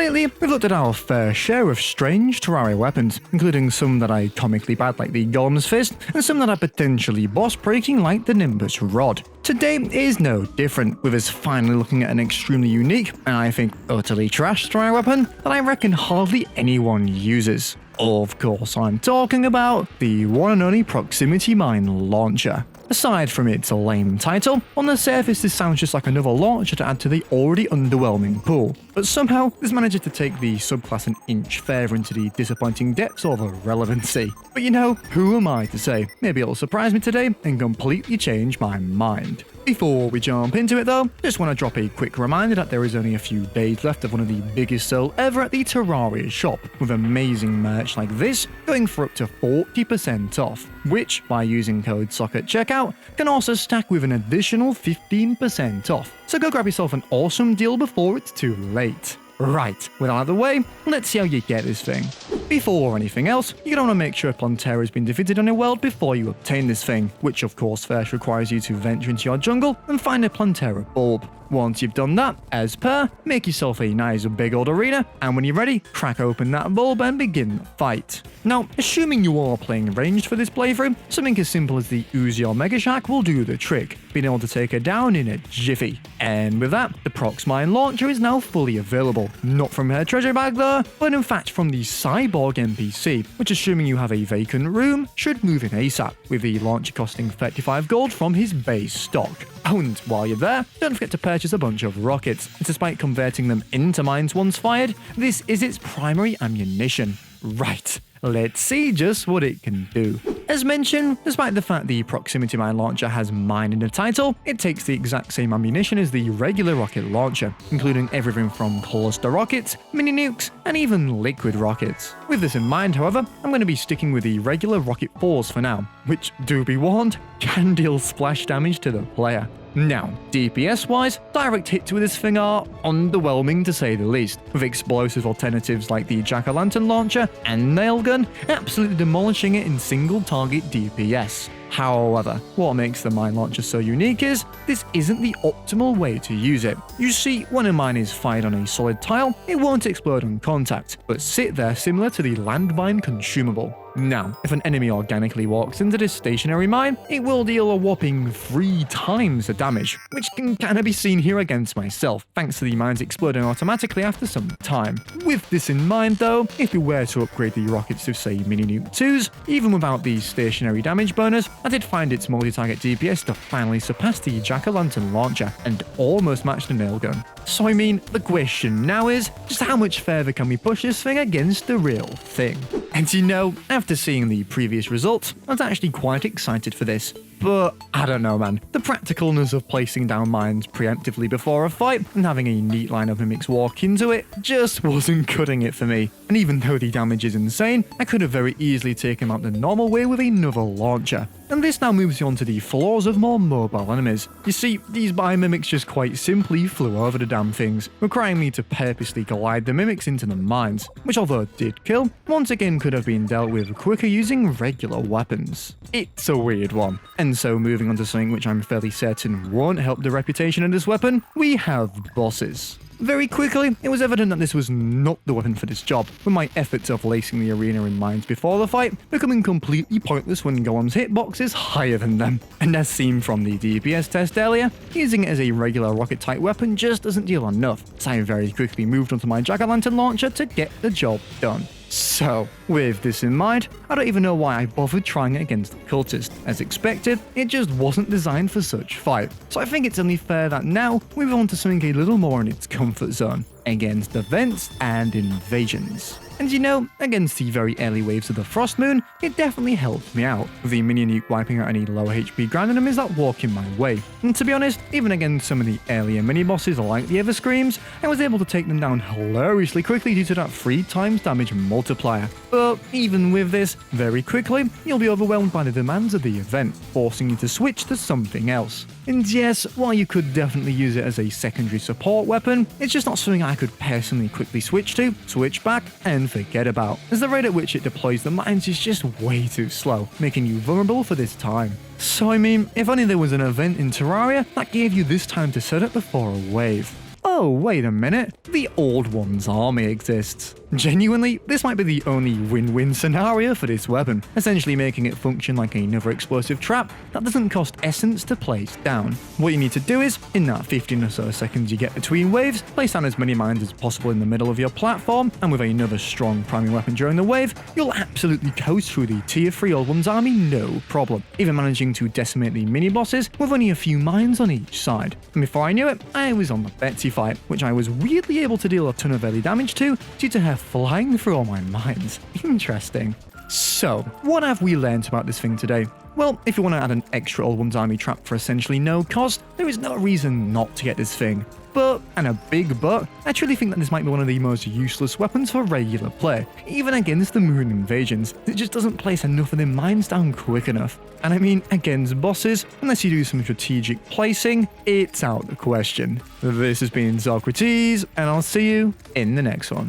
Lately, we've looked at our fair share of strange Terraria weapons, including some that are comically bad like the Golem's Fist, and some that are potentially boss-breaking like the Nimbus Rod. Today is no different, with us finally looking at an extremely unique, and I think utterly trash Terraria weapon that I reckon hardly anyone uses. Of course, I'm talking about the one and only Proximity Mine Launcher. Aside from its lame title, on the surface this sounds just like another launcher to add to the already underwhelming pool, but somehow this manages to take the subclass an inch further into the disappointing depths of irrelevancy. But you know, who am I to say? Maybe it'll surprise me today and completely change my mind. Before we jump into it though, just want to drop a quick reminder that there is only a few days left of one of the biggest sales ever at the Terraria shop, with amazing merch like this going for up to 40% off, which, by using code SOCK at checkout, can also stack with an additional 15% off. So go grab yourself an awesome deal before it's too late. Right, with that out of the way, let's see how you get this thing. Before anything else, you're going to want to make sure Plantera has been defeated on your world before you obtain this thing, which of course first requires you to venture into your jungle and find a Plantera bulb. Once you've done that, as per, make yourself a nice big old arena, and when you're ready, crack open that bulb and begin the fight. Now, assuming you are playing ranged for this playthrough, something as simple as the Uzi or Mega Shack will do the trick, being able to take her down in a jiffy. And with that, the Prox Mine Launcher is now fully available, not from her treasure bag though, but in fact from the Cyborg NPC, which assuming you have a vacant room, should move in ASAP, with the launcher costing 35 gold from his base stock. And while you're there, don't forget to purchase a bunch of rockets. Despite converting them into mines once fired, this is its primary ammunition. Right, let's see just what it can do. As mentioned, despite the fact the Proximity Mine Launcher has mine in the title, it takes the exact same ammunition as the regular rocket launcher, including everything from cluster rockets, mini nukes, and even liquid rockets. With this in mind, however, I'm going to be sticking with the regular rocket 4s for now, which, do be warned, can deal splash damage to the player. Now, DPS-wise, direct hits with this thing are underwhelming to say the least, with explosive alternatives like the Jack-o'-lantern launcher and nail gun absolutely demolishing it in single target DPS. However, what makes the mine launcher so unique is, this isn't the optimal way to use it. You see, when a mine is fired on a solid tile, it won't explode on contact, but sit there similar to the landmine consumable. Now, if an enemy organically walks into this stationary mine, it will deal a whopping 3 times the damage, which can kinda be seen here against myself, thanks to the mines exploding automatically after some time. With this in mind though, if you were to upgrade the rockets to say mini nuke 2s, even without the stationary damage bonus, I did find its multi-target DPS to finally surpass the Jack-o'-lantern launcher and almost match the nail gun. So I mean, the question now is, just how much further can we push this thing against the real thing? And you know, after seeing the previous results, I was actually quite excited for this. But I don't know man, the practicalness of placing down mines preemptively before a fight and having a neat line of mimics walk into it just wasn't cutting it for me. And even though the damage is insane, I could have very easily taken them out the normal way with another launcher. And this now moves you on to the flaws of more mobile enemies. You see, these biomimics just quite simply flew over the damn things, requiring me to purposely glide the mimics into the mines, which although it did kill, once again could have been dealt with quicker using regular weapons. It's a weird one. And so moving on to something which I'm fairly certain won't help the reputation of this weapon, we have bosses. Very quickly, it was evident that this was not the weapon for this job, with my efforts of lacing the arena in mines before the fight becoming completely pointless when Golem's hitbox is higher than them. And as seen from the DPS test earlier, using it as a regular rocket-type weapon just doesn't deal enough, so I very quickly moved onto my Jack-o'-lantern launcher to get the job done. So, with this in mind, I don't even know why I bothered trying it against the cultist. As expected, it just wasn't designed for such fight. So I think it's only fair that now we move on to something a little more in its comfort zone, against events and invasions. And you know, against the very early waves of the Frost Moon, it definitely helped me out, with the mini nuke wiping out any low HP ground enemies that walk in my way. And to be honest, even against some of the earlier mini bosses like the Everscreams, I was able to take them down hilariously quickly due to that 3 times damage multiplier. But even with this, very quickly, you'll be overwhelmed by the demands of the event, forcing you to switch to something else. And yes, while you could definitely use it as a secondary support weapon, it's just not something I could personally quickly switch to, switch back, and forget about, as the rate at which it deploys the mines is just way too slow, making you vulnerable for this time. So I mean, if only there was an event in Terraria that gave you this time to set up before a wave. Oh, oh wait a minute, the Old One's army exists. Genuinely, this might be the only win-win scenario for this weapon, essentially making it function like another explosive trap that doesn't cost essence to place down. What you need to do is, in that 15 or so seconds you get between waves, place down as many mines as possible in the middle of your platform, and with another strong priming weapon during the wave, you'll absolutely coast through the tier 3 Old One's army no problem, even managing to decimate the mini-bosses with only a few mines on each side. And before I knew it, I was on the Betsy fight, which I was weirdly able to deal a ton of early damage to due to her flying through all my mines. Interesting. So, what have we learned about this thing today? Well, if you want to add an extra Old One's army trap for essentially no cost, there is no reason not to get this thing. But, and a big but, I truly think that this might be one of the most useless weapons for regular play, even against the moon invasions. It just doesn't place enough of their mines down quick enough. And I mean, against bosses, unless you do some strategic placing, it's out of the question. This has been sockrteez, and I'll see you in the next one.